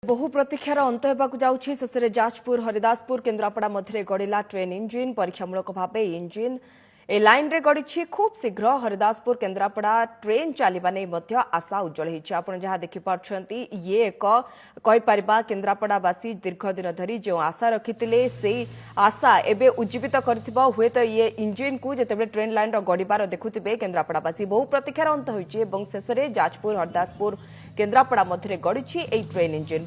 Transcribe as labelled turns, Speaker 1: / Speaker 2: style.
Speaker 1: बहु प्रतीक्षार अंत होगाकू जाउछि शेषे जाजपुर हरिदासपुर केन्द्रापड़ा मध्य गड़िला ट्रेन इंजिन परीक्षामूलक भाव इंजिन ए लाइन रे गड़ी खूब शीघ्र हरिदासपुर केन्द्रापड़ा ट्रेन चलवा नहीं आशा उज्जवल होती आपड़ जहाँ देखिपार्टी ये एक कहीपर केन्द्रापड़ावासी दीर्घ दिन धरी जो आशा रखी से आशा एवं उज्जीवित कर तो ये इंजिन को जिते ट्रेन लाइन गड़बार देखुवे केन्द्रापड़ावासी बहु प्रतीक्षार अंत होती शेष में जाजपुर हरिदासपुर केन्द्रापड़ा मध्य गड़ी ट्रेन इंजिन।